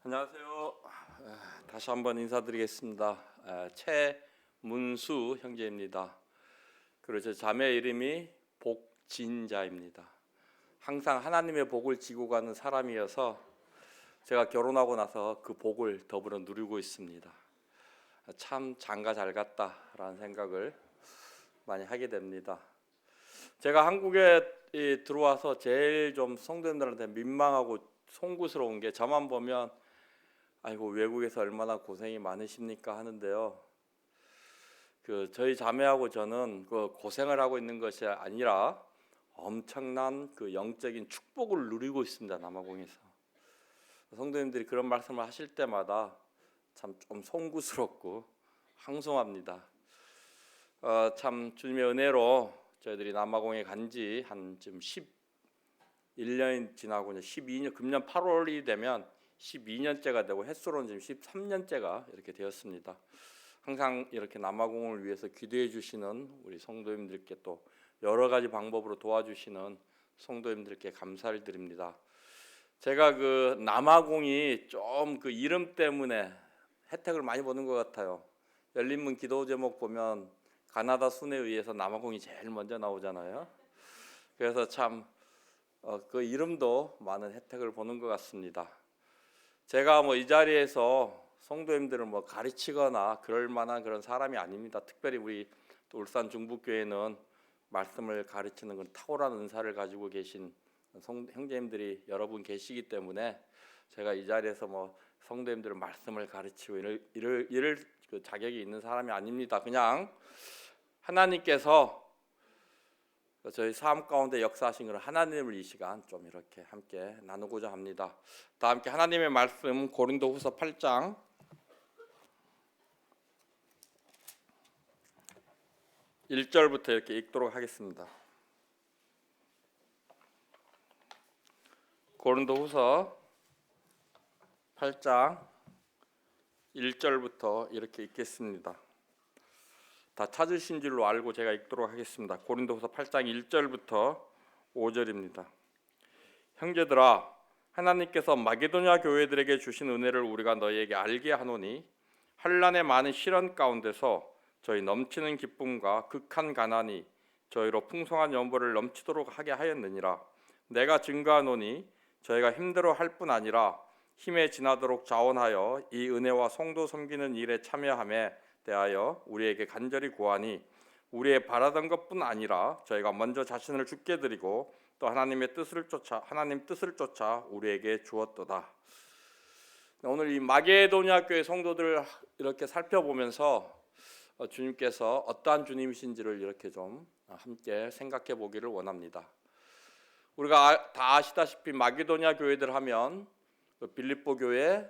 안녕하세요. 다시 한번 인사드리겠습니다. 최문수 형제입니다. 그리고 제 자매 이름이 복진자입니다. 항상 하나님의 복을 지고 가는 사람이어서 제가 결혼하고 나서 그 복을 더불어 누리고 있습니다. 참 장가 잘 갔다라는 생각을 많이 하게 됩니다. 제가 한국에 들어와서 제일 좀 성도님들한테 민망하고 송구스러운 게 저만 보면 아이고 외국에서 얼마나 고생이 많으십니까 하는데요. 저희 자매하고 저는 그 고생을 하고 있는 것이 아니라 엄청난 그 영적인 축복을 누리고 있습니다. 남아공에서. 성도님들이 그런 말씀을 하실 때마다 참 좀 송구스럽고 황송합니다. 참 주님의 은혜로 저희들이 남아공에 간지 한 지금 11년이 지나고 이제 12년 금년 8월이 되면 12년째가 되고 햇수로는 지금 13년째가 이렇게 되었습니다. 항상 이렇게 남아공을 위해서 기도해 주시는 우리 성도님들께 또 여러 가지 방법으로 도와주시는 성도님들께 감사를 드립니다. 제가 그 남아공이 좀 그 이름 때문에 혜택을 많이 보는 것 같아요. 열린문 기도 제목 보면 가나다 순에 의해서 남아공이 제일 먼저 나오잖아요. 그래서 참 그 이름도 많은 혜택을 보는 것 같습니다. 제가 이 자리에서 성도님들을 가르치거나 그럴 만한 그런 사람이 아닙니다. 특별히 우리 또 울산 중북교회는 말씀을 가르치는 건 탁월한 은사를 가지고 계신 형제님들이 여러분 계시기 때문에 제가 이 자리에서 성도님들을 말씀을 가르치고 이럴 그 자격이 있는 사람이 아닙니다. 그냥 하나님께서 저희 삶 가운데 역사하신 그런 하나님을 이 시간 좀 이렇게 함께 나누고자 합니다. 다 함께 하나님의 말씀 고린도후서 8장 1절부터 이렇게 읽도록 하겠습니다. 고린도후서 8장 1절부터 이렇게 읽겠습니다. 다 찾으신 줄로 알고 제가 읽도록 하겠습니다. 고린도후서 8장 1절부터 5절입니다. 형제들아, 하나님께서 마게도냐 교회들에게 주신 은혜를 우리가 너희에게 알게 하노니 환난의 많은 시련 가운데서 저희 넘치는 기쁨과 극한 가난이 저희로 풍성한 연보를 넘치도록 하게 하였느니라. 내가 증거하노니 저희가 힘들어할 뿐 아니라 힘에 지나도록 자원하여 이 은혜와 성도 섬기는 일에 참여함에 대하여 우리에게 간절히 구하니 우리의 바라던 것뿐 아니라 저희가 먼저 자신을 주께 드리고 또 하나님 뜻을 쫓아 우리에게 주었도다. 오늘 이 마게도냐 교회 성도들을 이렇게 살펴보면서 주님께서 어떠한 주님이신지를 이렇게 좀 함께 생각해 보기를 원합니다. 우리가 다 아시다시피 마게도냐 교회들 하면 빌립보 교회,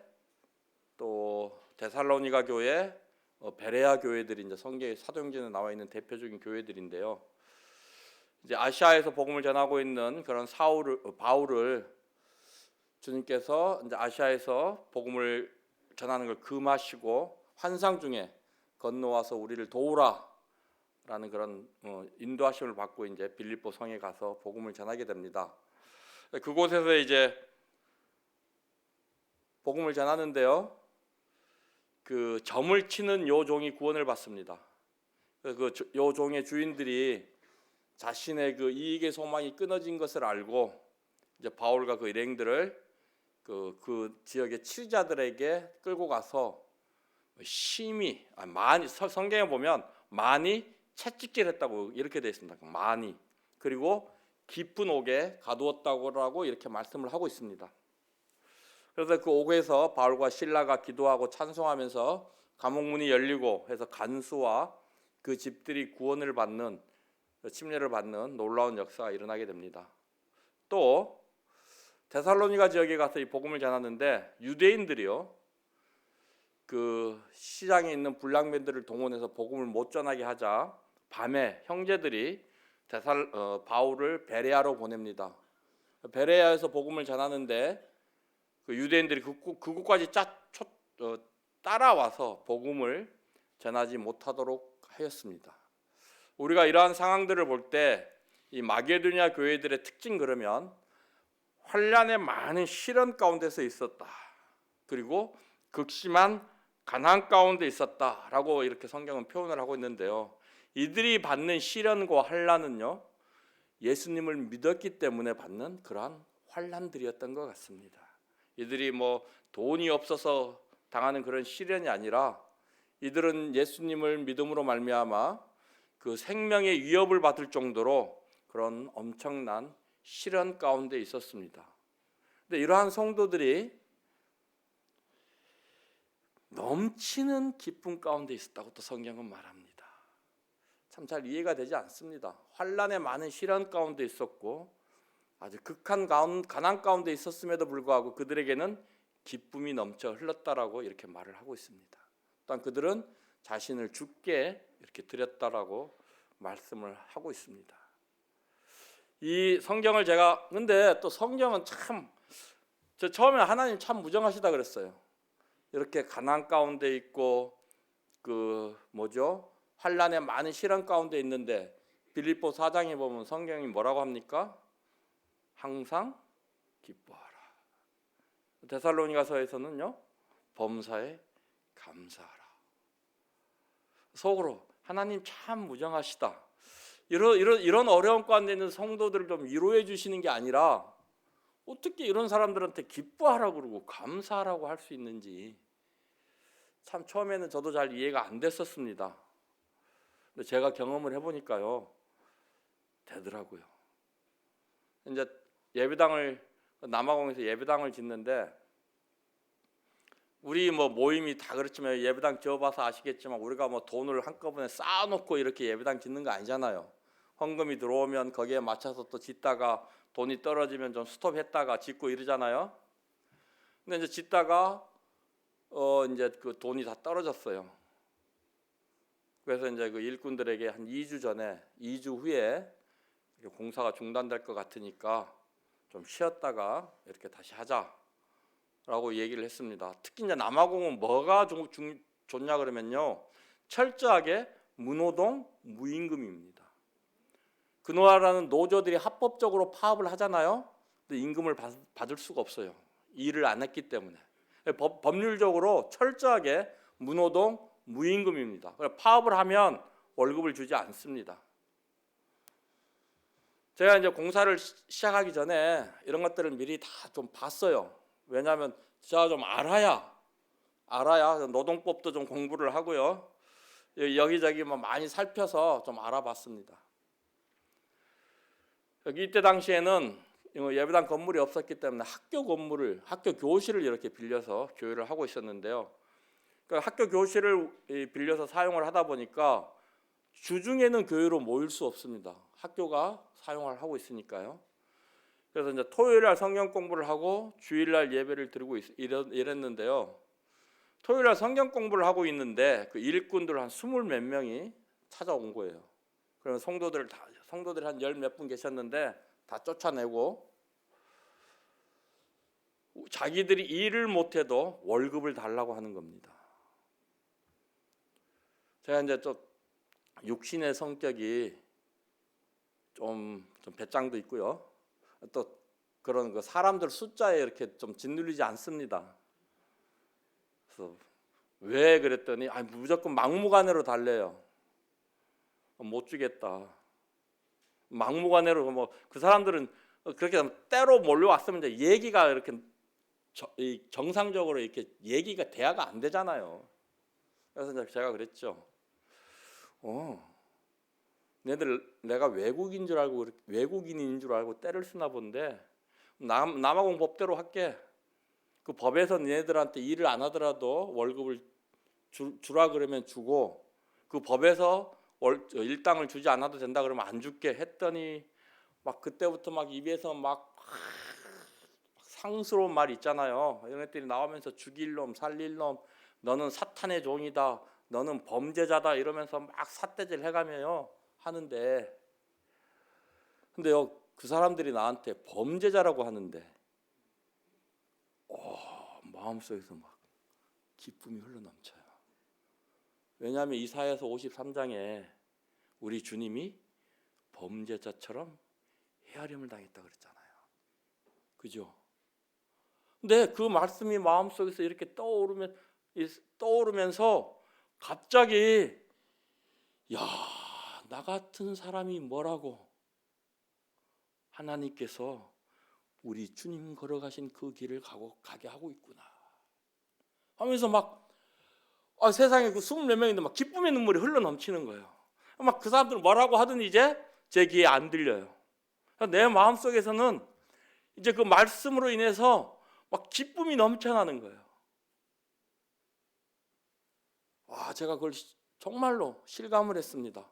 또 데살로니가 교회, 베레아 교회들이 이제 성경에 사도행전에 나와 있는 대표적인 교회들인데요. 이제 아시아에서 복음을 전하고 있는 그런 바울을 주님께서 이제 아시아에서 복음을 전하는 걸 금하시고 환상 중에 건너와서 우리를 도우라라는 그런 인도하심을 받고 이제 빌립보 성에 가서 복음을 전하게 됩니다. 그곳에서 이제 복음을 전하는데요. 그 점을 치는 요 종이 구원을 받습니다. 요 종의 주인들이 자신의 그 이익의 소망이 끊어진 것을 알고 이제 바울과 그 일행들을 그 지역의 치자들에게 끌고 가서 심히 많이 성경에 보면 많이 채찍질했다고 이렇게 되어 있습니다. 많이 그리고 깊은 옥에 가두었다고 이렇게 말씀을 하고 있습니다. 그래서 그 옥에서 바울과 실라가 기도하고 찬송하면서 감옥문이 열리고 해서 간수와 그 집들이 구원을 받는 침례를 받는 놀라운 역사가 일어나게 됩니다. 또 데살로니가 지역에 가서 이 복음을 전하는데 유대인들이요 그 시장에 있는 불량배들을 동원해서 복음을 못 전하게 하자 밤에 형제들이 바울을 베레아로 보냅니다. 베레아에서 복음을 전하는데 그 유대인들이 그곳까지 따라와서 복음을 전하지 못하도록 하였습니다. 우리가 이러한 상황들을 볼 때 이 마게도냐 교회들의 특징 그러면 환난의 많은 시련 가운데서 있었다. 그리고 극심한 가난 가운데 있었다라고 이렇게 성경은 표현을 하고 있는데요. 이들이 받는 시련과 환난은요, 예수님을 믿었기 때문에 받는 그러한 환난들이었던 것 같습니다. 이들이 뭐 돈이 없어서 당하는 그런 시련이 아니라 이들은 예수님을 믿음으로 말미암아 그 생명의 위협을 받을 정도로 그런 엄청난 시련 가운데 있었습니다. 근데 이러한 성도들이 넘치는 기쁨 가운데 있었다고 또 성경은 말합니다. 참 잘 이해가 되지 않습니다. 환난의 많은 시련 가운데 있었고 아주 극한 가난 가운데 있었음에도 불구하고 그들에게는 기쁨이 넘쳐 흘렀다라고 이렇게 말을 하고 있습니다. 또한 그들은 자신을 주께 이렇게 드렸다라고 말씀을 하고 있습니다. 이 성경을 제가 근데 또 성경은 참 저 처음에 하나님 참 무정하시다 그랬어요. 이렇게 가난 가운데 있고 그 뭐죠? 환난의 많은 시련 가운데 있는데 빌립보 4장에 보면 성경이 뭐라고 합니까? 항상 기뻐하라. 데살로니가서에서는요, 범사에 감사하라. 속으로 하나님 참 무정하시다. 이런 어려운 가운데 있는 성도들을 좀 위로해 주시는 게 아니라 어떻게 이런 사람들한테 기뻐하라고 그러고 감사하라고 할 수 있는지 참 처음에는 저도 잘 이해가 안 됐었습니다. 근데 제가 경험을 해보니까요, 되더라고요. 이제 예배당을 남아공에서 예배당을 짓는데 우리 뭐 모임이 다 그렇지만 예배당 지어봐서 아시겠지만 우리가 뭐 돈을 한꺼번에 쌓아놓고 이렇게 예배당 짓는 거 아니잖아요. 헌금이 들어오면 거기에 맞춰서 또 짓다가 돈이 떨어지면 좀 스톱했다가 짓고 이러잖아요. 근데 이제 짓다가 이제 그 돈이 다 떨어졌어요. 그래서 이제 그 일꾼들에게 한 2주 전에 2주 후에 공사가 중단될 것 같으니까 좀 쉬었다가 이렇게 다시 하자라고 얘기를 했습니다. 특히 이제 남아공은 뭐가 좋냐 그러면요, 철저하게 무노동 무임금입니다. 그 나라는 노조들이 합법적으로 파업을 하잖아요. 근데 임금을 받을 수가 없어요. 일을 안 했기 때문에. 법률적으로 철저하게 무노동 무임금입니다. 파업을 하면 월급을 주지 않습니다. 제가 이제 공사를 시작하기 전에 이런 것들을 미리 다 좀 봤어요. 왜냐하면 제가 좀 알아야 노동법도 좀 공부를 하고요. 여기저기 뭐 많이 살펴서 좀 알아봤습니다. 이때 당시에는 예배당 건물이 없었기 때문에 학교 교실을 이렇게 빌려서 교회를 하고 있었는데요. 그러니까 학교 교실을 빌려서 사용을 하다 보니까 주중에는 교회로 모일 수 없습니다. 학교가 사용을 하고 있으니까요. 그래서 이제 토요일 날 성경 공부를 하고 주일 날 예배를 드리고 이랬는데요. 토요일 날 성경 공부를 하고 있는데 그 일꾼들 한 20 몇 명이 찾아온 거예요. 그러면 성도들이 한 10 몇 분 계셨는데 다 쫓아내고 자기들이 일을 못해도 월급을 달라고 하는 겁니다. 제가 이제 또 육신의 성격이 좀 배짱도 있고요. 또 그런 그 사람들 숫자에 이렇게 좀 짓눌리지 않습니다. 그래서 왜 그랬더니 무조건 막무가내로 달래요. 못 주겠다. 막무가내로 뭐 그 사람들은 그렇게 때로 몰려왔으면 이제 얘기가 이렇게 정상적으로 이렇게 얘기가 대화가 안 되잖아요. 그래서 이제 제가 그랬죠. 얘들 내가 외국인인 줄 알고 때를 쓰나 본데 남아공 법대로 할게. 그 법에서 얘네들한테 일을 안 하더라도 월급을 주라 그러면 주고 그 법에서 일당을 주지 않아도 된다 그러면 안 줄게 했더니 막 그때부터 막 입에서 막 상스러운 말 있잖아요. 이런 것들이 나오면서 죽일 놈, 살릴 놈, 너는 사탄의 종이다, 너는 범죄자다 이러면서 막 삿대질 해가며요 하는데, 근데요 그 사람들이 나한테 범죄자라고 하는데 마음속에서 막 기쁨이 흘러넘쳐요. 왜냐하면 이사야서 53장에 우리 주님이 범죄자처럼 헤아림을 당했다 그랬잖아요. 그죠? 근데 그 말씀이 마음속에서 이렇게 떠오르면서 갑자기 야, 나 같은 사람이 뭐라고 하나님께서 우리 주님 걸어가신 그 길을 가게 하고 있구나 하면서 막 세상에 그 24명인데 막 기쁨의 눈물이 흘러 넘치는 거예요. 막 그 사람들은 뭐라고 하든 이제 제 귀에 안 들려요. 내 마음속에서는 이제 그 말씀으로 인해서 막 기쁨이 넘쳐나는 거예요. 제가 그걸 정말로 실감을 했습니다.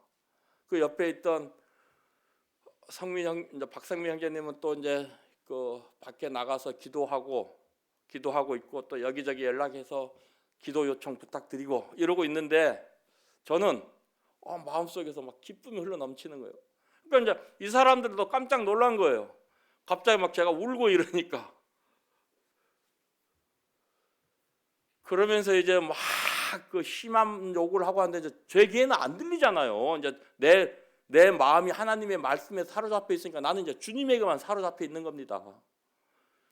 그 옆에 있던 박성민 형제님은 또 이제 그 밖에 나가서 기도하고 있고 또 여기저기 연락해서 기도 요청 부탁드리고 이러고 있는데 저는 마음속에서 막 기쁨이 흘러 넘치는 거예요. 그러니까 이제 이 사람들도 깜짝 놀란 거예요. 갑자기 막 제가 울고 이러니까. 그러면서 이제 막 그 심한 욕을 하고 하는데 이제 제 귀에는 안 들리잖아요. 이제 내 마음이 하나님의 말씀에 사로잡혀 있으니까 나는 이제 주님에게만 사로잡혀 있는 겁니다.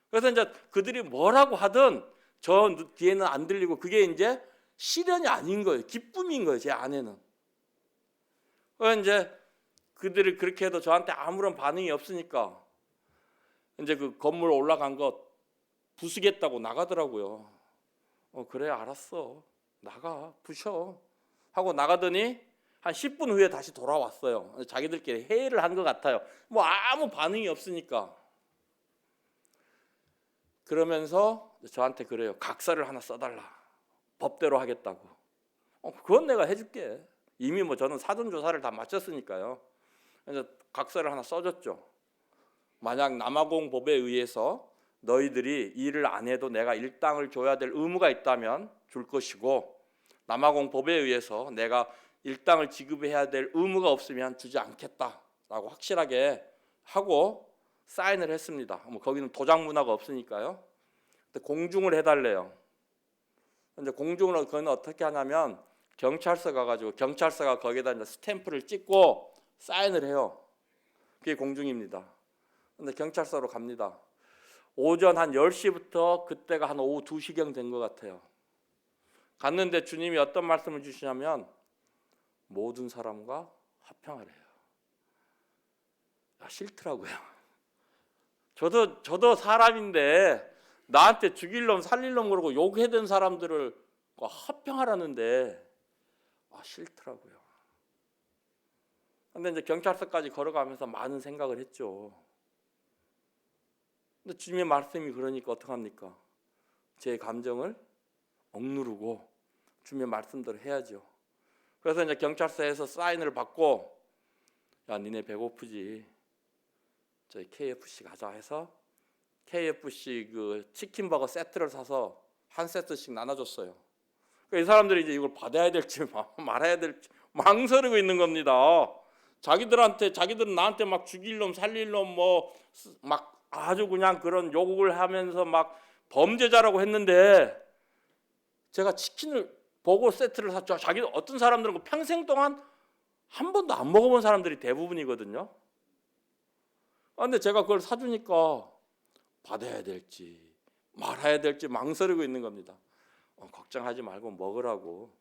그래서 이제 그들이 뭐라고 하든 저 뒤에는 안 들리고 그게 이제 시련이 아닌 거예요. 기쁨인 거예요. 제 안에는. 그래서 이제 그들이 그렇게 해도 저한테 아무런 반응이 없으니까 이제 그 건물 올라간 거 부수겠다고 나가더라고요. 그래 알았어. 나가 부셔 하고 나가더니 한 10분 후에 다시 돌아왔어요. 자기들끼리 회의를 한 것 같아요. 뭐 아무 반응이 없으니까. 그러면서 저한테 그래요. 각서를 하나 써달라. 법대로 하겠다고. 그건 내가 해줄게. 이미 뭐 저는 사전 조사를 다 마쳤으니까요. 그래서 각서를 하나 써줬죠. 만약 남아공법에 의해서 너희들이 일을 안 해도 내가 일당을 줘야 될 의무가 있다면 줄 것이고 남아공법에 의해서 내가 일당을 지급해야 될 의무가 없으면 주지 않겠다라고 확실하게 하고 사인을 했습니다. 뭐 거기는 도장 문화가 없으니까요. 근데 공중을 해달래요. 근데 공중을 그건 어떻게 하냐면 경찰서 가가지고 경찰서가 거기에다 이제 스탬프를 찍고 사인을 해요. 그게 공중입니다. 근데 경찰서로 갑니다. 오전 한 10시부터 그때가 한 오후 2시경 된 것 같아요. 갔는데 주님이 어떤 말씀을 주시냐면 모든 사람과 화평하래요. 싫더라고요. 저도 사람인데 나한테 죽일 놈 살릴 놈 그러고 욕해댄 사람들을 화평하라는데 싫더라고요. 근데 이제 경찰서까지 걸어가면서 많은 생각을 했죠. 근데 주님의 말씀이 그러니까 어떡합니까? 제 감정을 억누르고 주님의 말씀대로 해야죠. 그래서 이제 경찰서에서 사인을 받고 야 니네 배고프지? 저희 KFC 가자 해서 KFC 그 치킨버거 세트를 사서 한 세트씩 나눠줬어요. 그러니까 이 사람들이 이제 이걸 받아야 될지 말아야 될지 망설이고 있는 겁니다. 자기들은 나한테 막 죽일 놈 살릴 놈 뭐 막 아주 그냥 그런 욕을 하면서 막 범죄자라고 했는데 제가 치킨을 버거 세트를 샀죠. 어떤 사람들은 평생 동안 한 번도 안 먹어본 사람들이 대부분이거든요. 그런데 제가 그걸 사주니까 받아야 될지 말아야 될지 망설이고 있는 겁니다. 걱정하지 말고 먹으라고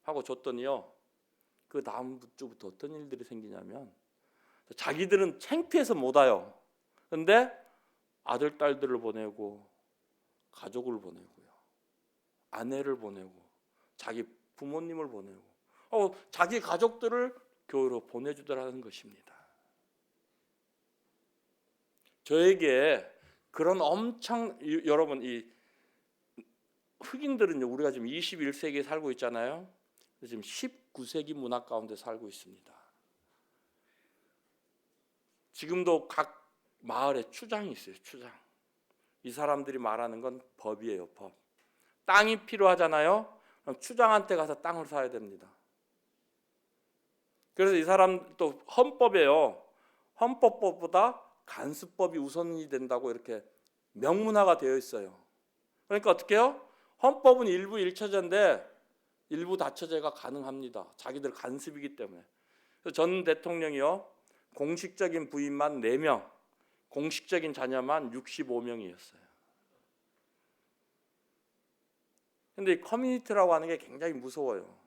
하고 줬더니요. 그 다음 주부터 어떤 일들이 생기냐면 자기들은 창피해서 못 와요. 그런데 아들, 딸들을 보내고 가족을 보내고요. 아내를 보내고 자기 부모님을 보내고 자기 가족들을 교회로 보내주더라는 것입니다. 저에게 그런 여러분 이 흑인들은요 우리가 지금 21세기에 살고 있잖아요. 지금 19세기 문화 가운데 살고 있습니다. 지금도 각 마을에 추장이 있어요. 추장. 이 사람들이 말하는 건 법이에요. 법. 땅이 필요하잖아요. 그럼 추장한테 가서 땅을 사야 됩니다. 그래서 이 사람도 헌법에요. 헌법보다 간수법이 우선이 된다고 이렇게 명문화가 되어 있어요. 그러니까 어떻게 해요? 헌법은 일부 일처제인데 일부 다처제가 가능합니다. 자기들 간습이기 때문에. 전 대통령이요. 공식적인 부인만 4명, 공식적인 자녀만 65명이었어요. 근데 이 커뮤니티라고 하는 게 굉장히 무서워요.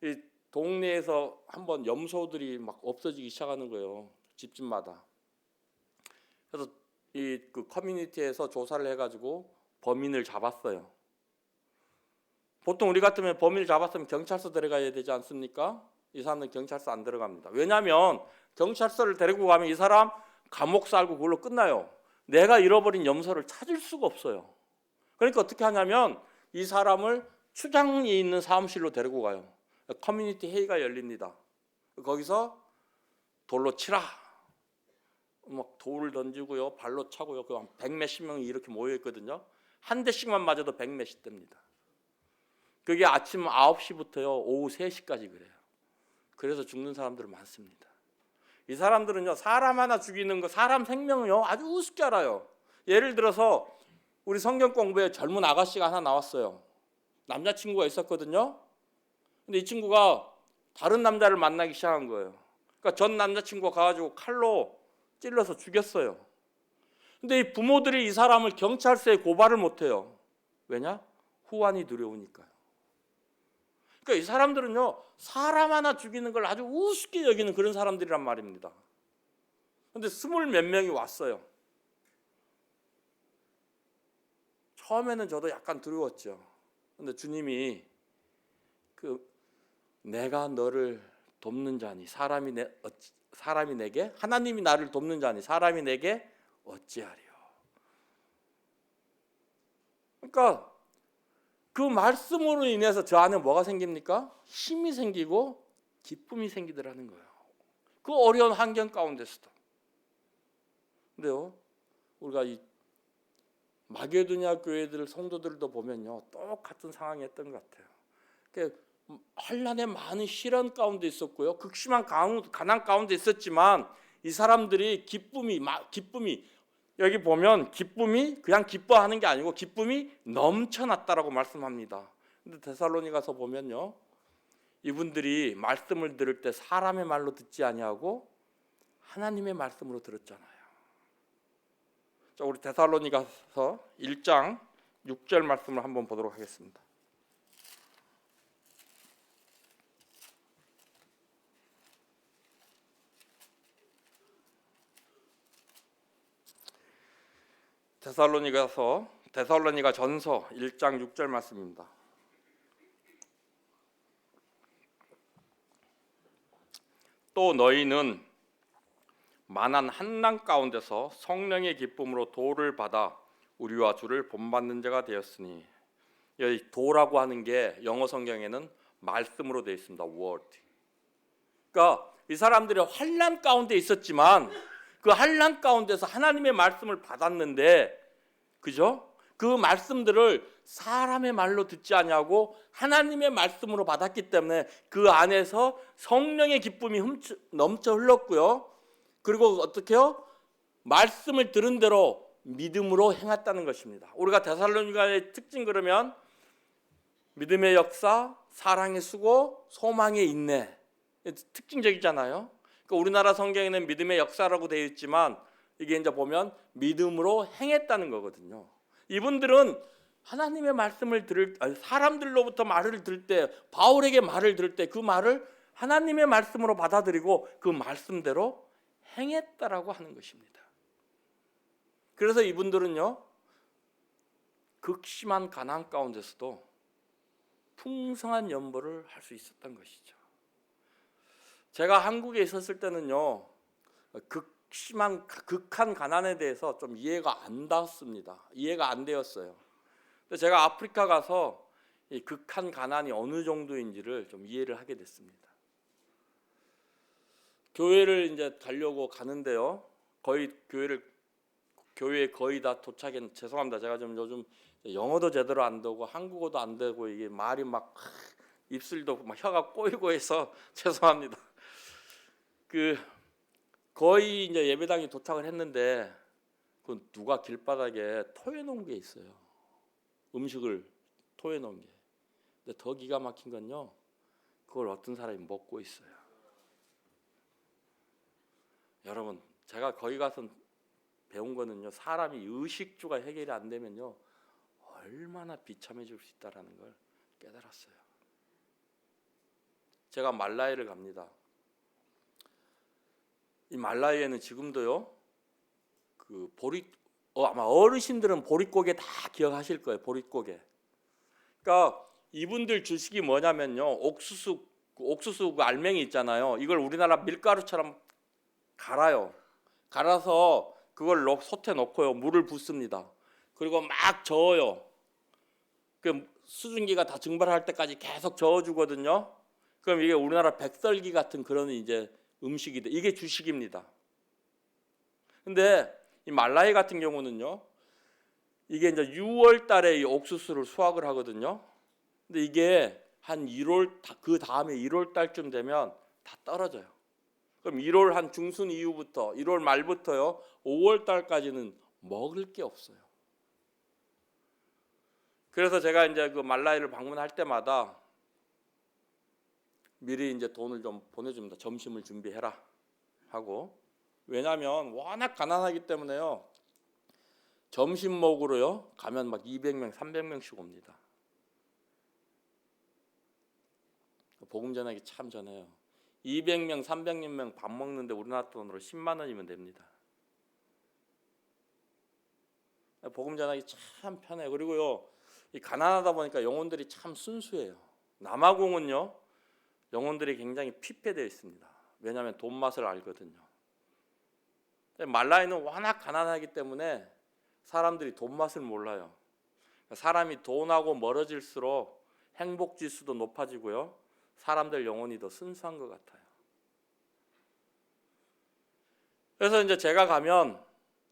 이 동네에서 한번 염소들이 막 없어지기 시작하는 거예요. 집집마다. 그래서 이 그 커뮤니티에서 조사를 해가지고 범인을 잡았어요. 보통 우리 같으면 범인을 잡았으면 경찰서 데려가야 되지 않습니까? 이 사람은 경찰서 안 들어갑니다. 왜냐하면 경찰서를 데리고 가면 이 사람 감옥 살고 그걸로 끝나요. 내가 잃어버린 염소를 찾을 수가 없어요. 그러니까 어떻게 하냐면 이 사람을 추장이 있는 사무실로 데리고 가요. 커뮤니티 회의가 열립니다. 거기서 돌로 치라. 막 돌을 던지고요, 발로 차고요. 그 한 100몇십 명이 이렇게 모여 있거든요. 한 대씩만 맞아도 100몇십 대입니다. 그게 아침 9시부터요 오후 3시까지 그래요. 그래서 죽는 사람들은 많습니다. 이 사람들은요 사람 하나 죽이는 거, 사람 생명을요 아주 우습게 알아요. 예를 들어서 우리 성경 공부에 젊은 아가씨가 하나 나왔어요. 남자친구가 있었거든요. 근데 이 친구가 다른 남자를 만나기 시작한 거예요. 그러니까 전 남자친구가 가가지고 칼로 찔러서 죽였어요. 근데 이 부모들이 이 사람을 경찰서에 고발을 못해요. 왜냐? 후환이 두려우니까요. 그러니까 이 사람들은요 사람 하나 죽이는 걸 아주 우습게 여기는 그런 사람들이란 말입니다. 근데 20몇 명이 왔어요. 처음에는 저도 약간 두려웠죠. 근데 주님이 내가 너를 돕는 자니 사람이 내게, 하나님이 나를 돕는 자니 사람이 내게 어찌하리요. 그러니까 그 말씀으로 인해서 저 안에 뭐가 생깁니까? 힘이 생기고 기쁨이 생기더라는 거예요. 그 어려운 환경 가운데서도. 근데요, 우리가 이 마게도냐 교회들 성도들도 보면요, 똑같은 상황이었던 것 같아요. 그러니까 환난의 많은 시련 가운데 있었고요, 극심한 가난 가운데 있었지만 이 사람들이 기쁨이 여기 보면 기쁨이 그냥 기뻐하는 게 아니고 기쁨이 넘쳐났다라고 말씀합니다. 근데 데살로니가서 보면요, 이분들이 말씀을 들을 때 사람의 말로 듣지 아니하고 하나님의 말씀으로 들었잖아요. 자, 우리 데살로니가서 1장 6절 말씀을 한번 보도록 하겠습니다. 데살로니가 전서 1장 6절 말씀입니다. 또 너희는 만한 한난 가운데서 성령의 기쁨으로 도를 받아 우리와 주를 본받는 자가 되었으니, 여기 도라고 하는 게 영어 성경에는 말씀으로 되어 있습니다. word. 그러니까 이 사람들이 환난 가운데 있었지만 그 환난 가운데서 하나님의 말씀을 받았는데, 그죠? 그 말씀들을 사람의 말로 듣지 아니하고 하나님의 말씀으로 받았기 때문에 그 안에서 성령의 기쁨이 넘쳐 흘렀고요. 그리고 어떻게요? 말씀을 들은 대로 믿음으로 행했다는 것입니다. 우리가 데살로니가의 특징 그러면 믿음의 역사, 사랑의 수고, 소망의 인내, 특징적이잖아요. 그러니까 우리나라 성경에는 믿음의 역사라고 되어 있지만 이게 이제 보면 믿음으로 행했다는 거거든요. 이분들은 하나님의 말씀을 사람들로부터 말을 들을 때, 바울에게 말을 들을 때 그 말을 하나님의 말씀으로 받아들이고 그 말씀대로 행했다라고 하는 것입니다. 그래서 이분들은요, 극심한 가난 가운데서도 풍성한 연보를 할 수 있었던 것이죠. 제가 한국에 있었을 때는요, 극한 가난에 대해서 좀 이해가 안 닿았습니다. 이해가 안 되었어요. 근데 제가 아프리카 가서 이 극한 가난이 어느 정도인지를 좀 이해를 하게 됐습니다. 교회를 이제 가려고 가는데요, 교회에 거의 다 도착했. 죄송합니다. 제가 좀 요즘 영어도 제대로 안 되고 한국어도 안 되고 이게 말이 막 입술도 막 혀가 꼬이고 해서 죄송합니다. 거의 이제 예배당에 도착을 했는데 그 누가 길바닥에 토해 놓은 게 있어요. 음식을 토해 놓은 게. 근데 더 기가 막힌 건요, 그걸 어떤 사람이 먹고 있어요. 여러분, 제가 거기 가서 배운 거는요, 사람이 의식주가 해결이 안 되면요 얼마나 비참해질 수 있다라는 걸 깨달았어요. 제가 말라이를 갑니다. 이 말라이에는 지금도요, 그 아마 어르신들은 보릿고개 다 기억하실 거예요. 보릿고개. 그러니까 이분들 주식이 뭐냐면요, 옥수수 그 알맹이 있잖아요. 이걸 우리나라 밀가루처럼 갈아요. 갈아서 그걸 솥에 넣고요, 물을 붓습니다. 그리고 막 저어요. 그 수증기가 다 증발할 때까지 계속 저어주거든요. 그럼 이게 우리나라 백설기 같은 그런 이제 음식이 돼. 이게 주식입니다. 근데 이 말라이 같은 경우는요, 이게 이제 6월 달에 이 옥수수를 수확을 하거든요. 근데 이게 한 1월, 그 다음에 1월 달쯤 되면 다 떨어져요. 그럼 1월 한 중순 이후부터 1월 말부터요, 5월 달까지는 먹을 게 없어요. 그래서 제가 이제 그 말라이를 방문할 때마다 미리 이제 돈을 좀 보내줍니다. 점심을 준비해라 하고. 왜냐하면 워낙 가난하기 때문에요, 점심 먹으러요 가면 막 200명, 300명씩 옵니다. 복음 전하기 참 전해요. 200명, 300명 밥 먹는데 우리나라 돈으로 10만 원이면 됩니다. 복음 전하기 참 편해요. 그리고요, 이 가난하다 보니까 영혼들이 참 순수해요. 남아공은요, 영혼들이 굉장히 피폐되어 있습니다. 왜냐하면 돈 맛을 알거든요. 말라이는 워낙 가난하기 때문에 사람들이 돈 맛을 몰라요. 사람이 돈하고 멀어질수록 행복 지수도 높아지고요, 사람들 영혼이 더 순수한 것 같아요. 그래서 이제 제가 가면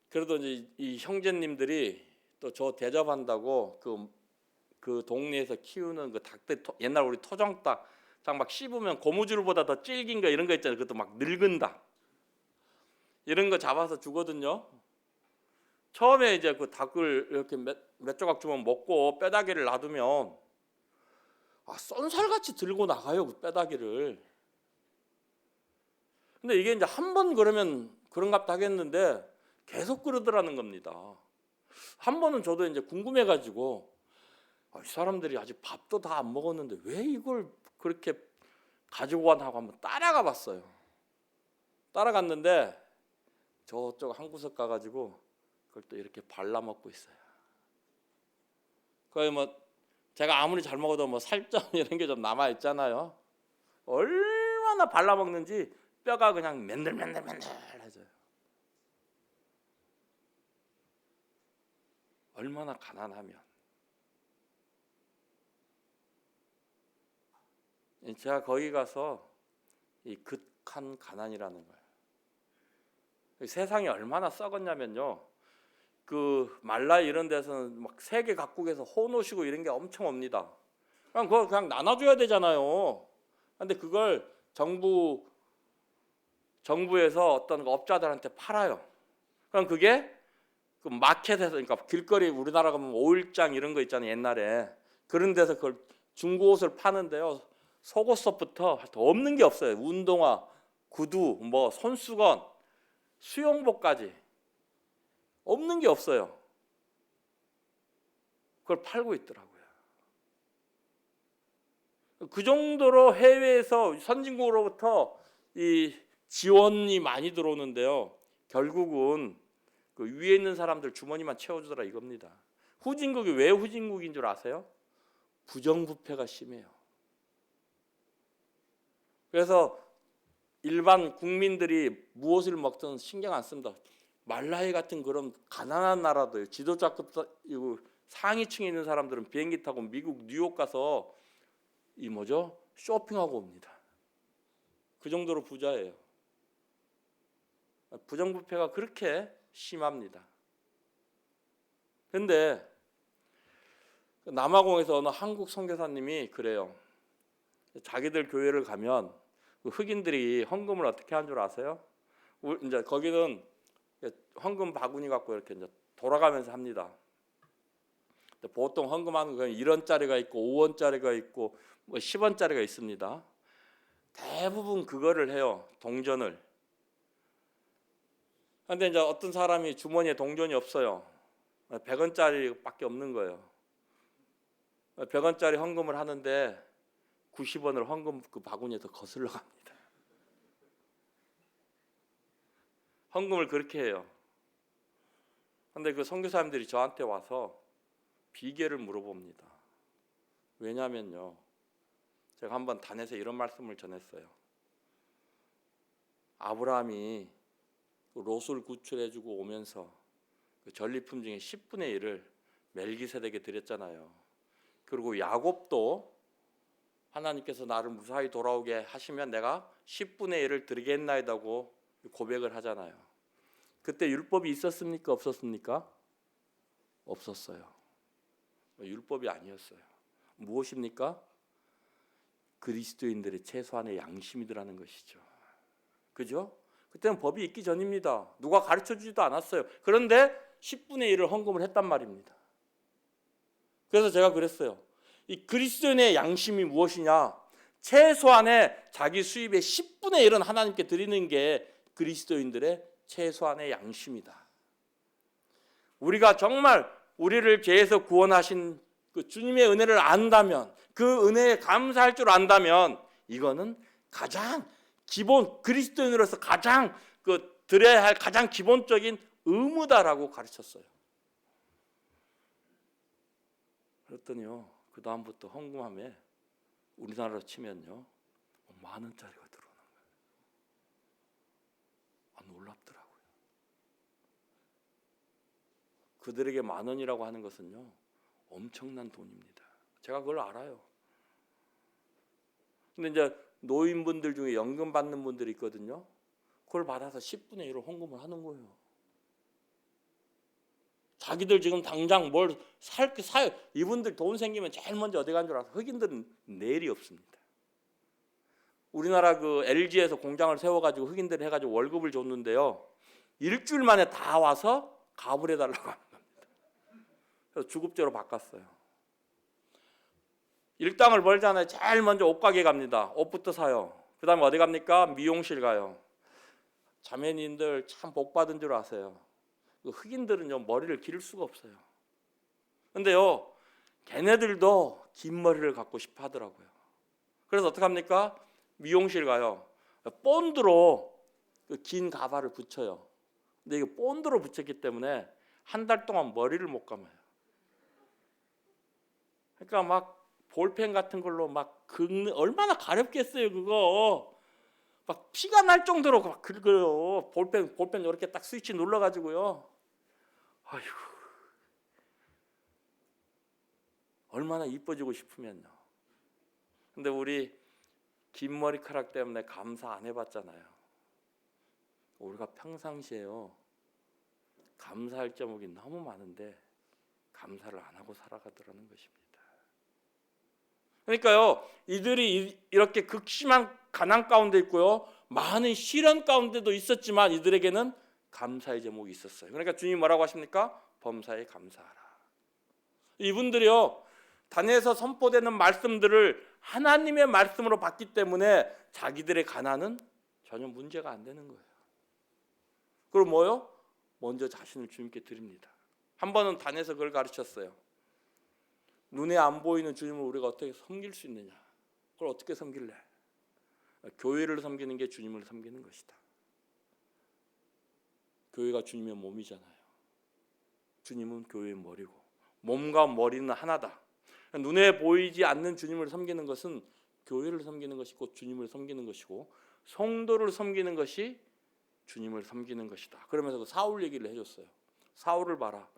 그래도 이제 이 형제님들이 또 저 대접한다고 그 동네에서 키우는 그 닭들, 옛날 우리 토종닭 막 씹으면 고무줄보다 더 질긴 거 이런 거 있잖아요. 그것도 막 늙은 닭 이런 거 잡아서 주거든요. 처음에 이제 그 닭을 이렇게 몇 조각 주면 먹고 뼈다귀를 놔두면 쏜살같이 들고 나가요, 그 뼈다귀를. 근데 이게 이제 한 번 그러면 그런갑다 하겠는데 계속 그러더라는 겁니다. 한 번은 저도 이제 궁금해가지고, 이 사람들이 아직 밥도 다 안 먹었는데 왜 이걸 그렇게 가지고 왔나 하고 한번 따라가 봤어요. 따라갔는데 저쪽 한 구석 가가지고 그걸 또 이렇게 발라 먹고 있어요. 거의 뭐 제가 아무리 잘 먹어도 뭐 살점 이런 게 좀 남아 있잖아요. 얼마나 발라 먹는지 뼈가 그냥 맨들맨들맨들해져요. 얼마나 가난하면. 제가 거기 가서 이 극한 가난이라는 거예요. 세상이 얼마나 썩었냐면요, 그 말라이 이런 데서는 막 세계 각국에서 혼 오시고 이런 게 엄청 옵니다. 그걸 그냥 나눠줘야 되잖아요. 근데 그걸 정부에서 어떤 업자들한테 팔아요. 그럼 그게 그 마켓에서, 그러니까 길거리 우리나라 가면 오일장 이런 거 있잖아요, 옛날에. 그런 데서 그걸 중고 옷을 파는데요, 속옷부터 없는 게 없어요. 운동화, 구두, 뭐 손수건, 수영복까지 없는 게 없어요. 그걸 팔고 있더라고요. 그 정도로 해외에서 선진국으로부터 이 지원이 많이 들어오는데요, 결국은 그 위에 있는 사람들 주머니만 채워주더라 이겁니다. 후진국이 왜 후진국인 줄 아세요? 부정부패가 심해요. 그래서 일반 국민들이 무엇을 먹든 신경 안 씁니다. 말라이 같은 그런 가난한 나라도요, 지도자급 상위층에 있는 사람들은 비행기 타고 미국 뉴욕 가서 쇼핑하고 옵니다. 그 정도로 부자예요. 부정부패가 그렇게 심합니다. 그런데 남아공에서 어느 한국 선교사님이 그래요. 자기들 교회를 가면 흑인들이 헌금을 어떻게 하는 줄 아세요? 이제 거기는 헌금 바구니 갖고 이렇게 이제 돌아가면서 합니다. 보통 헌금하는 건 1원짜리가 있고 5원짜리가 있고 뭐 10원짜리가 있습니다. 대부분 그거를 해요, 동전을. 그런데 이제 어떤 사람이 주머니에 동전이 없어요. 100원짜리밖에 없는 거예요. 100원짜리 헌금을 하는데 90원을 헌금 그 바구니에서 거슬러 갑니다. 헌금을 그렇게 해요. 근데 그 선교사님들이 저한테 와서 비결을 물어봅니다. 왜냐면요, 제가 한번 단에서 이런 말씀을 전했어요. 아브라함이 롯을 구출해주고 오면서 그 전리품 중에 10분의 1을 멜기세덱에 드렸잖아요. 그리고 야곱도 하나님께서 나를 무사히 돌아오게 하시면 내가 10분의 1을 드리겠나이다고 고백을 하잖아요. 그때 율법이 있었습니까? 없었습니까? 없었어요. 율법이 아니었어요. 무엇입니까? 그리스도인들의 최소한의 양심이라는 것이죠. 그죠? 그때는 법이 있기 전입니다. 누가 가르쳐주지도 않았어요. 그런데 10분의 1을 헌금을 했단 말입니다. 그래서 제가 그랬어요. 이 그리스도인의 양심이 무엇이냐? 최소한의 자기 수입의 10분의 1은 하나님께 드리는 게 그리스도인들의 최소한의 양심이다. 우리가 정말 우리를 죄에서 구원하신 그 주님의 은혜를 안다면, 그 은혜에 감사할 줄 안다면, 이거는 가장 기본, 그리스도인으로서 가장 드려야 할 가장 기본적인 의무다라고 가르쳤어요. 그랬더니요, 그 다음부터 헌금함에 우리나라로 치면요 10,000원짜리가 들어오는 거예요. 놀랍더라고요. 그들에게 10,000원이라고 하는 것은요 엄청난 돈입니다. 제가 그걸 알아요. 근데 이제 노인분들 중에 연금 받는 분들이 있거든요. 그걸 받아서 10분의 1을 헌금을 하는 거예요. 자기들 지금 당장 뭘 사요. 이분들 돈 생기면 제일 먼저 어디 간 줄 알아서 흑인들은 내일이 없습니다. 우리나라 그 LG에서 공장을 세워가지고 흑인들 해가지고 월급을 줬는데요. 일주일 만에 다 와서 가불 해달라고 하는 겁니다. 그래서 주급제로 바꿨어요. 일당을 벌잖아요. 제일 먼저 옷가게 갑니다. 옷부터 사요. 그 다음에 어디 갑니까? 미용실 가요. 자매님들 참 복받은 줄 아세요. 흑인들은요 머리를 기를 수가 없어요. 근데요 걔네들도 긴 머리를 갖고 싶어 하더라고요. 그래서 어떡합니까? 미용실 가요. 본드로 긴 가발을 붙여요. 근데 이거 본드로 붙였기 때문에 한 달 동안 머리를 못 감아요. 그러니까 막 볼펜 같은 걸로 막 얼마나 가렵겠어요 그거. 막 피가 날 정도로 막 긁어요. 볼펜 이렇게 딱 스위치 눌러가지고요. 아휴, 얼마나 이뻐지고 싶으면요. 근데 우리 긴 머리카락 때문에 감사 안 해봤잖아요. 우리가 평상시에요 감사할 제목이 너무 많은데 감사를 안 하고 살아가더라는 것입니다. 그러니까요 이들이 이렇게 극심한 가난 가운데 있고요 많은 시련 가운데도 있었지만 이들에게는 감사의 제목이 있었어요. 그러니까 주님 뭐라고 하십니까? 범사에 감사하라. 이분들이요 단에서 선포되는 말씀들을 하나님의 말씀으로 받기 때문에 자기들의 가난은 전혀 문제가 안 되는 거예요. 그리고 뭐요? 먼저 자신을 주님께 드립니다. 한 번은 단에서 그걸 가르쳤어요. 눈에 안 보이는 주님을 우리가 어떻게 섬길 수 있느냐? 그걸 어떻게 섬길래? 교회를 섬기는 게 주님을 섬기는 것이다. 교회가 주님의 몸이잖아요. 주님은 교회의 머리고 몸과 머리는 하나다. 눈에 보이지 않는 주님을 섬기는 것은 교회를 섬기는 것이고 주님을 섬기는 것이고 성도를 섬기는 것이 주님을 섬기는 것이다. 그러면서 그 사울 얘기를 해줬어요. 사울을 봐라.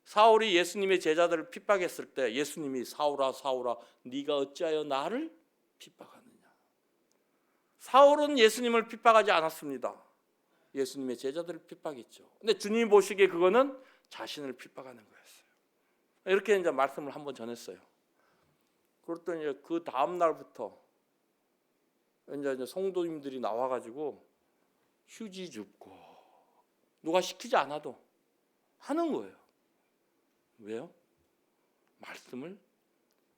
사울이 예수님의 제자들을 핍박했을 때 예수님이 사울아 사울아 네가 어찌하여 나를 핍박하느냐. 사울은 예수님을 핍박하지 않았습니다. 예수님의 제자들을 핍박했죠. 근데 주님이 보시기에 그거는 자신을 핍박하는 거였어요. 이렇게 이제 말씀을 한번 전했어요. 그랬더니 그 다음 날부터 이제 성도님들이 나와가지고 휴지 줍고 누가 시키지 않아도 하는 거예요. 왜요? 말씀을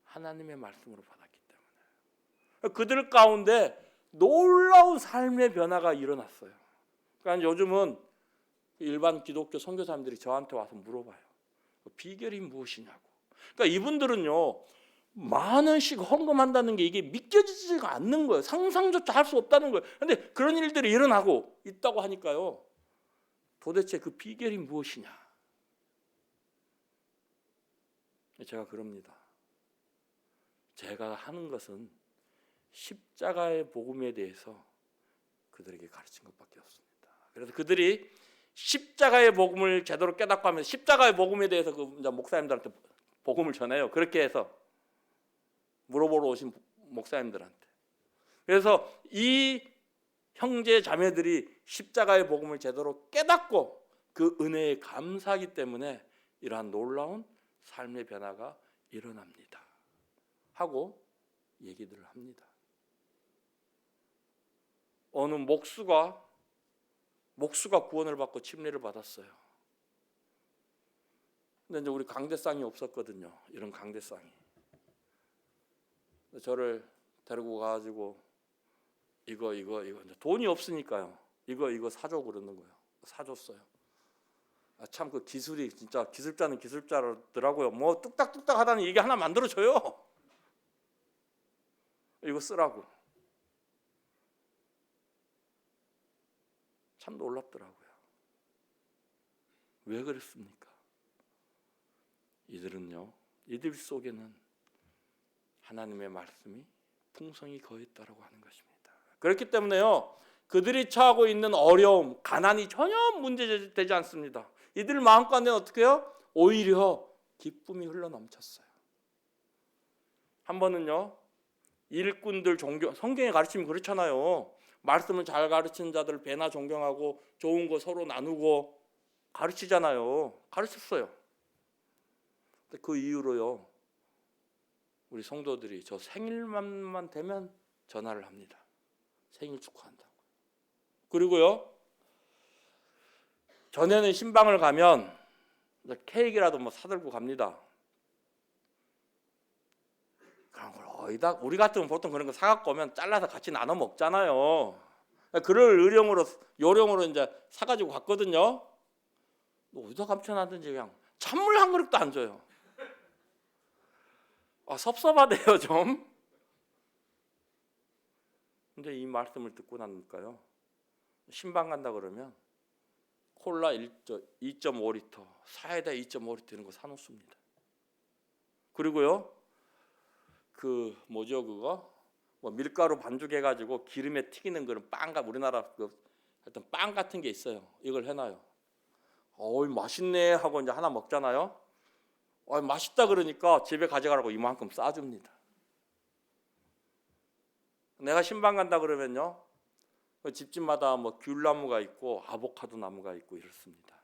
하나님의 말씀으로 받았기 때문에. 그들 가운데 놀라운 삶의 변화가 일어났어요. 그러니까 요즘은 일반 기독교 선교사님들이 저한테 와서 물어봐요. 비결이 무엇이냐고. 그러니까 이분들은요 만 원씩 헌금한다는 게 이게 믿겨지지가 않는 거예요. 상상조차 할 수 없다는 거예요. 그런데 그런 일들이 일어나고 있다고 하니까요. 도대체 그 비결이 무엇이냐? 제가 그럽니다. 제가 하는 것은 십자가의 복음에 대해서 그들에게 가르친 것밖에 없습니다. 그래서 그들이 십자가의 복음을 제대로 깨닫고 하면 십자가의 복음에 대해서 그 목사님들한테 복음을 전해요. 그렇게 해서 물어보러 오신 목사님들한테. 그래서 이 형제 자매들이 십자가의 복음을 제대로 깨닫고 그 은혜에 감사하기 때문에 이러한 놀라운 삶의 변화가 일어납니다. 하고 얘기들을 합니다. 어느 목수가 구원을 받고 침례를 받았어요. 근데 이제 우리 강대상이 없었거든요. 이런 강대상이. 저를 데리고 가가지고 이거 돈이 없으니까요. 이거 사줘 그러는 거예요. 사줬어요. 참 그 기술이 진짜 기술자는 기술자더라고요. 뭐 뚝딱뚝딱 하다니 이게 하나 만들어줘요. 이거 쓰라고. 참 놀랍더라고요. 왜 그랬습니까? 이들 속에는 하나님의 말씀이 풍성히 거했다라고 하는 것입니다. 그렇기 때문에요. 그들이 처하고 있는 어려움, 가난이 전혀 문제되지 않습니다. 이들 마음 가운데는 어떻게 해요? 오히려 기쁨이 흘러넘쳤어요. 한 번은요. 일꾼들 존경, 성경에 가르치면 그렇잖아요. 말씀을 잘 가르치는 자들 배나 존경하고 좋은 거 서로 나누고 가르치잖아요. 가르쳤어요. 그 이후로요. 우리 성도들이 저 생일만 되면 전화를 합니다. 생일 축하한다고. 그리고요. 전에는 신방을 가면 케이크라도 뭐 사들고 갑니다. 그런 걸 어디다 우리 같으면 보통 그런 거 사갖고 오면 잘라서 같이 나눠 먹잖아요. 그럴 요령으로 이제 사가지고 갔거든요. 어디다 감춰놨든지 그냥 찬물 한 그릇도 안 줘요. 섭섭하대요 좀. 근데 이 말씀을 듣고 나니까요. 신방 간다 그러면 콜라 2.5리터, 사이다 2.5리터 이런 거 사놓습니다. 그리고요. 그거 밀가루 반죽해가지고 기름에 튀기는 그런 빵과 우리나라 하여튼 빵 같은 게 있어요. 이걸 해놔요. 맛있네 하고 이제 하나 먹잖아요. 맛있다 그러니까 집에 가져가라고 이만큼 싸줍니다. 내가 신방 간다 그러면요. 집집마다 뭐 귤나무가 있고 아보카도 나무가 있고 이렇습니다.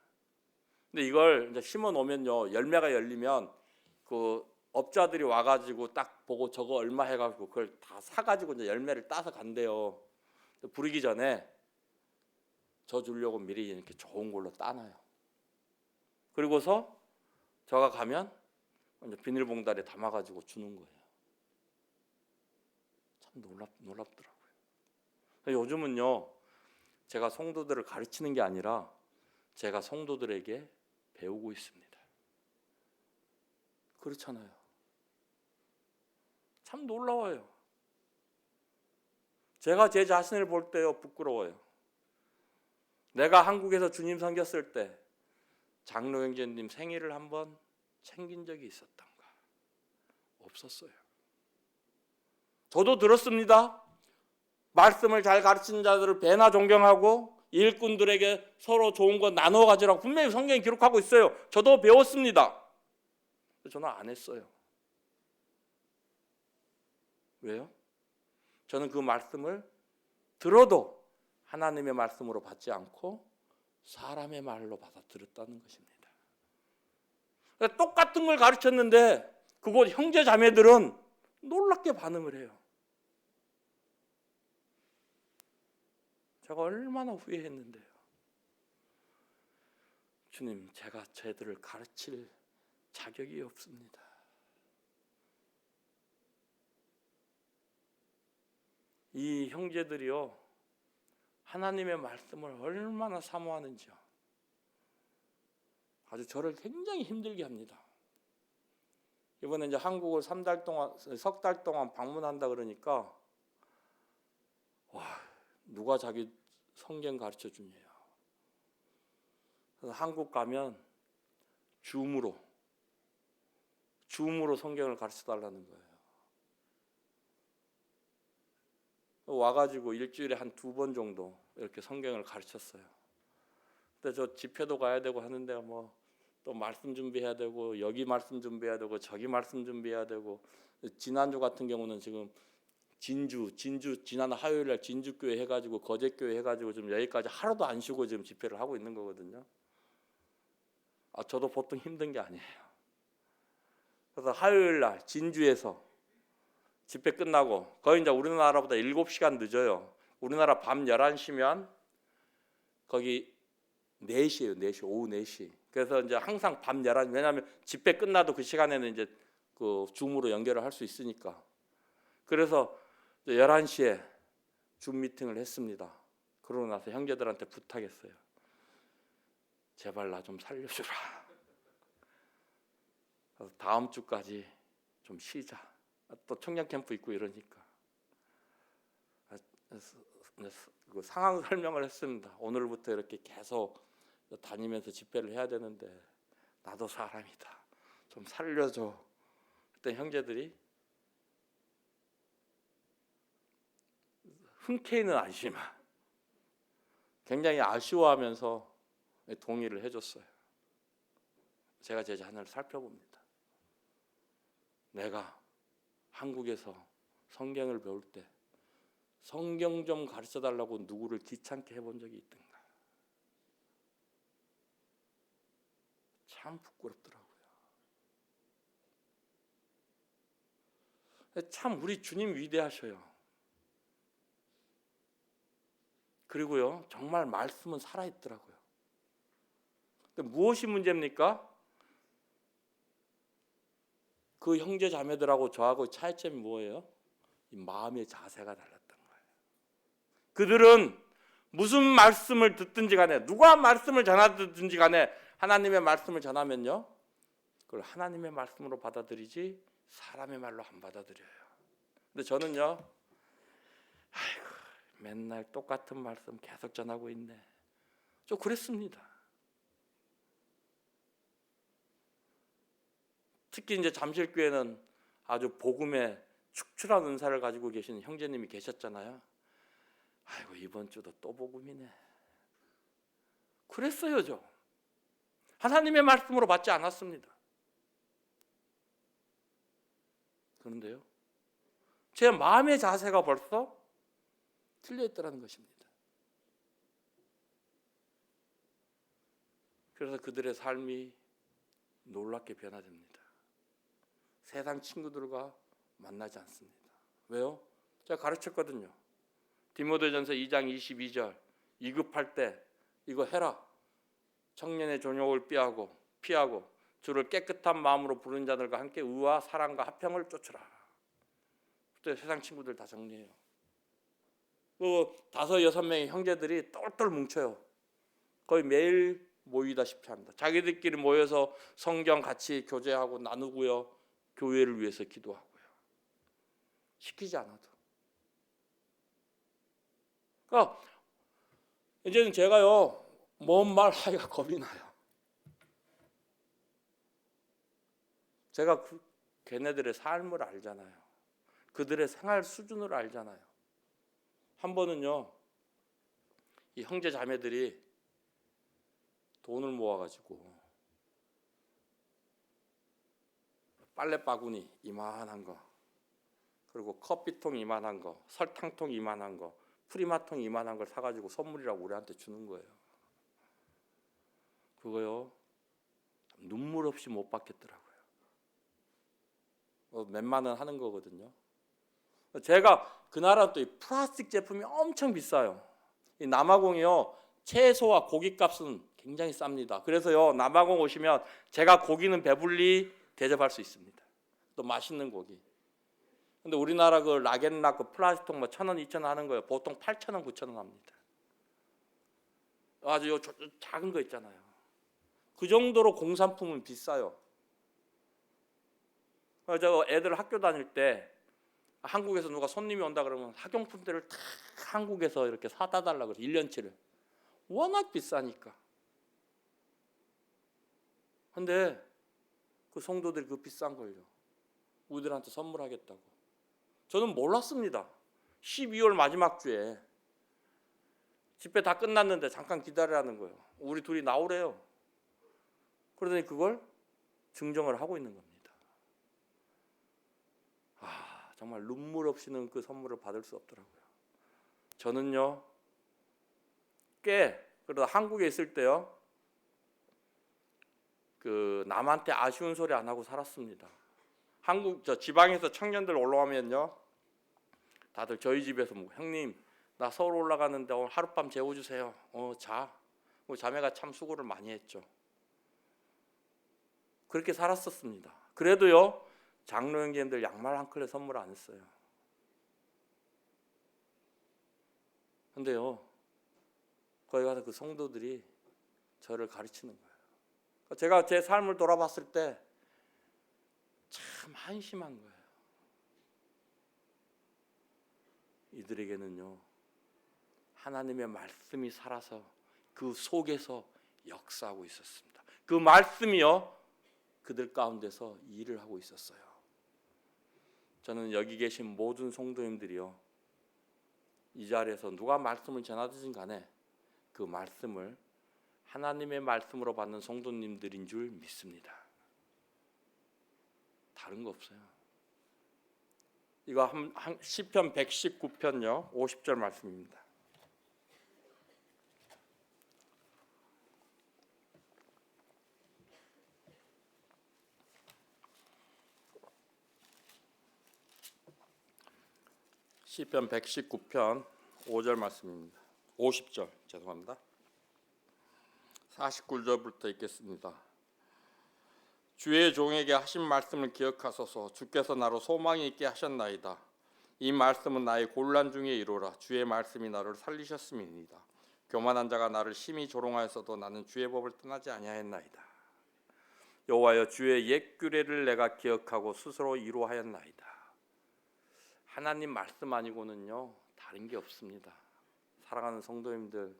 근데 이걸 이제 심어 놓으면요. 열매가 열리면 그 업자들이 와가지고 딱 보고 저거 얼마 해가지고 그걸 다 사가지고 이제 열매를 따서 간대요. 부르기 전에 저 주려고 미리 이렇게 좋은 걸로 따놔요. 그리고서 저가 가면 이제 비닐봉다리에 담아가지고 주는 거예요. 참 놀랍더라고요. 요즘은요, 제가 성도들을 가르치는 게 아니라 제가 성도들에게 배우고 있습니다. 그렇잖아요. 참 놀라워요. 제가 제 자신을 볼 때요 부끄러워요. 내가 한국에서 주님 섬겼을 때 장로 형제님 생일을 한번 챙긴 적이 있었던가? 없었어요. 저도 들었습니다. 말씀을 잘 가르치는 자들을 배나 존경하고 일꾼들에게 서로 좋은 거 나눠 가지라고 분명히 성경이 기록하고 있어요. 저도 배웠습니다. 저는 안 했어요. 왜요? 저는 그 말씀을 들어도 하나님의 말씀으로 받지 않고 사람의 말로 받아 들었다는 것입니다. 똑같은 걸 가르쳤는데 그곳 형제 자매들은 놀랍게 반응을 해요. 제가 얼마나 후회했는데요. 주님, 제가 쟤들을 가르칠 자격이 없습니다. 이 형제들이요, 하나님의 말씀을 얼마나 사모하는지요. 아주 저를 굉장히 힘들게 합니다. 이번에 이제 한국을 3달 동안, 석 달 동안 방문한다 그러니까 와, 누가 자기 성경 가르쳐 주냐요. 그래서 한국 가면 줌으로 성경을 가르쳐 달라는 거예요. 와가지고 일주일에 한 2번 정도 이렇게 성경을 가르쳤어요. 근데 저 집회도 가야 되고 하는데 뭐 또 말씀 준비해야 되고 여기 말씀 준비해야 되고 저기 말씀 준비해야 되고, 지난주 같은 경우는 지금 진주 지난 화요일 날 진주교회 해가지고 거제교회 해가지고 지금 여기까지 하루도 안 쉬고 지금 집회를 하고 있는 거거든요. 저도 보통 힘든 게 아니에요. 그래서 화요일 날 진주에서 집회 끝나고 거의 이제 우리나라보다 7시간 늦어요. 우리나라 밤 11시면 거기 4시예요. 4시, 오후 4시. 그래서 이제 항상 밤 11시, 왜냐하면 집회 끝나도 그 시간에는 이제 그 줌으로 연결을 할 수 있으니까. 그래서 11시에 줌 미팅을 했습니다. 그러고 나서 형제들한테 부탁했어요. 제발 나 좀 살려주라. 그래서 다음 주까지 좀 쉬자. 또 청년 캠프 있고 이러니까. 그 상황 설명을 했습니다. 오늘부터 이렇게 계속 다니면서 집회를 해야 되는데 나도 사람이다. 좀 살려줘. 그때 형제들이 흔쾌히는 아니지만 굉장히 아쉬워하면서 동의를 해줬어요. 제가 제 자신을 살펴봅니다. 내가 한국에서 성경을 배울 때 성경 좀 가르쳐 달라고 누구를 귀찮게 해본 적이 있던가. 참 부끄럽더라고요. 참 우리 주님 위대하셔요. 그리고요, 정말 말씀은 살아있더라고요. 근데 무엇이 문제입니까? 그 형제 자매들하고 저하고 차이점이 뭐예요? 이 마음의 자세가 달랐던 거예요. 그들은 무슨 말씀을 듣든지 간에, 누가 말씀을 전하든지 간에 하나님의 말씀을 전하면요, 그걸 하나님의 말씀으로 받아들이지 사람의 말로 안 받아들여요. 근데 저는요, 아이고 맨날 똑같은 말씀 계속 전하고 있네. 좀 그랬습니다. 특히 이제 잠실교회는 아주 복음에 축출한 은사를 가지고 계신 형제님이 계셨잖아요. 아이고 이번 주도 또 복음이네. 그랬어요. 저 하나님의 말씀으로 받지 않았습니다. 그런데요, 제 마음의 자세가 벌써 틀려 있더라는 것입니다. 그래서 그들의 삶이 놀랍게 변화됩니다. 세상 친구들과 만나지 않습니다. 왜요? 제가 가르쳤거든요. 디모데전서 2장 22절, 이급할 때 이거 해라. 청년의 존욕을 피하고 주를 깨끗한 마음으로 부르는 자들과 함께 의와 사랑과 화평을 쫓으라. 그때 세상 친구들 다 정리해요. 그 5-6명의 형제들이 똘똘 뭉쳐요. 거의 매일 모이다시피 합니다. 자기들끼리 모여서 성경 같이 교제하고 나누고요, 교회를 위해서 기도하고요. 시키지 않아도. 그러니까 이제는 제가요, 뭔 말 하기가 겁이 나요. 제가 걔네들의 삶을 알잖아요. 그들의 생활 수준을 알잖아요. 한 번은요, 이 형제 자매들이 돈을 모아가지고 빨래 바구니 이만한 거, 그리고 커피통 이만한 거, 설탕통 이만한 거, 프리마통 이만한 걸 사가지고 선물이라고 우리한테 주는 거예요. 그거요, 눈물 없이 못 받겠더라고요. 몇만 원 하는 거거든요. 제가 그 나라 또 이 플라스틱 제품이 엄청 비싸요. 이 남아공이요, 채소와 고기 값은 굉장히 쌉니다. 그래서요, 남아공 오시면 제가 고기는 배불리 대접할 수 있습니다. 또 맛있는 고기. 근데 우리나라 그 락앤락 그 플라스틱 뭐 1,000원, 2,000원 하는 거예요. 보통 8,000원, 9,000원 합니다. 아주 요 작은 거 있잖아요. 그 정도로 공산품은 비싸요. 저 애들 학교 다닐 때 한국에서 누가 손님이 온다 그러면 학용품들을 다 한국에서 이렇게 사다 달라고 그래서 1년치를. 워낙 비싸니까. 근데 그 성도들이 그 비싼 걸요 우리들한테 선물하겠다고. 저는 몰랐습니다. 12월 마지막 주에 집회 다 끝났는데 잠깐 기다리라는 거예요. 우리 둘이 나오래요. 그러더니 그걸 증정을 하고 있는 겁니다. 정말 눈물 없이는 그 선물을 받을 수 없더라고요. 저는요, 그러다 한국에 있을 때요, 그 남한테 아쉬운 소리 안 하고 살았습니다. 저 지방에서 청년들 올라오면요, 다들 저희 집에서 뭐, 형님, 나 서울 올라가는데 오늘 하룻밤 재워주세요. 자. 자매가 참 수고를 많이 했죠. 그렇게 살았었습니다. 그래도요, 장로 형제님들 양말 한 켤레 선물 안 했어요. 근데요, 거기 가서 그 성도들이 저를 가르치는 거예요. 제가 제 삶을 돌아봤을 때 참 한심한 거예요. 이들에게는요, 하나님의 말씀이 살아서 그 속에서 역사하고 있었습니다. 그 말씀이요, 그들 가운데서 일을 하고 있었어요. 저는 여기 계신 모든 성도님들이요, 이 자리에서 누가 말씀을 전하든 간에 그 말씀을 하나님의 말씀으로 받는 성도님들인 줄 믿습니다. 다른 거 없어요. 이거 시편 119편요 50절 말씀입니다. 시편 119편 5절 말씀입니다. 50절 죄송합니다. 49절부터 읽겠습니다. 주의 종에게 하신 말씀을 기억하소서. 주께서 나로 소망이 있게 하셨나이다. 이 말씀은 나의 곤란 중에 이루라. 주의 말씀이 나를 살리셨음이니이다. 교만한 자가 나를 심히 조롱하였어도 나는 주의 법을 떠나지 아니하였나이다. 여호와여, 주의 옛 규례를 내가 기억하고 스스로 이루하였나이다. 하나님 말씀 아니고는요 다른 게 없습니다. 사랑하는 성도님들,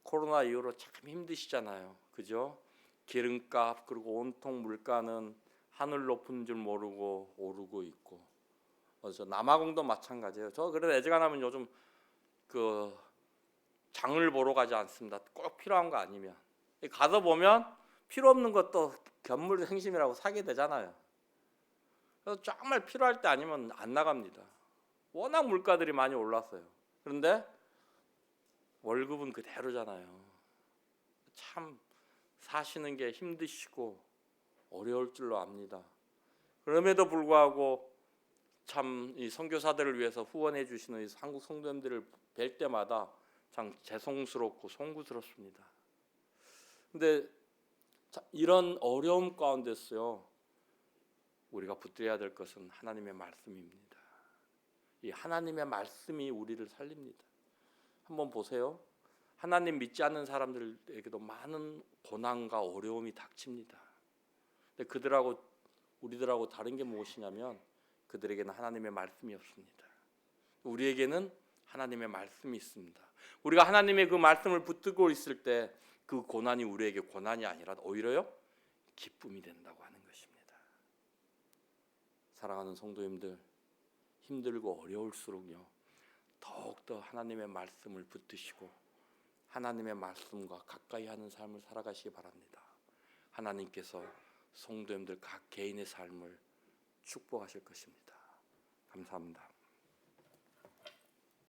코로나 이후로 참 힘드시잖아요. 그죠? 기름값 그리고 온통 물가는 하늘 높은 줄 모르고 오르고 있고, 저 남아공도 마찬가지예요. 저 그래도 애지간하면 요즘 그 장을 보러 가지 않습니다. 꼭 필요한 거 아니면 가서 보면 필요 없는 것도 견물생심이라고 사게 되잖아요. 그래서 정말 필요할 때 아니면 안 나갑니다. 워낙 물가들이 많이 올랐어요. 그런데 월급은 그대로잖아요. 참 사시는 게 힘드시고 어려울 줄로 압니다. 그럼에도 불구하고 참 이 선교사들을 위해서 후원해 주시는 한국 성도님들을 뵐 때마다 참 죄송스럽고 송구스럽습니다. 근데 이런 어려움 가운데서요, 우리가 붙들어야 될 것은 하나님의 말씀입니다. 이 하나님의 말씀이 우리를 살립니다. 한번 보세요. 하나님 믿지 않는 사람들에게도 많은 고난과 어려움이 닥칩니다. 근데 우리들하고 다른 게 무엇이냐면 그들에게는 하나님의 말씀이 없습니다. 우리에게는 하나님의 말씀이 있습니다. 우리가 하나님의 그 말씀을 붙들고 있을 때 그 고난이 우리에게 고난이 아니라 오히려요 기쁨이 된다고 하는 것입니다. 사랑하는 성도님들, 힘들고 어려울수록요 더욱더 하나님의 말씀을 붙드시고 하나님의 말씀과 가까이 하는 삶을 살아가시기 바랍니다. 하나님께서 성도님들 각 개인의 삶을 축복하실 것입니다. 감사합니다.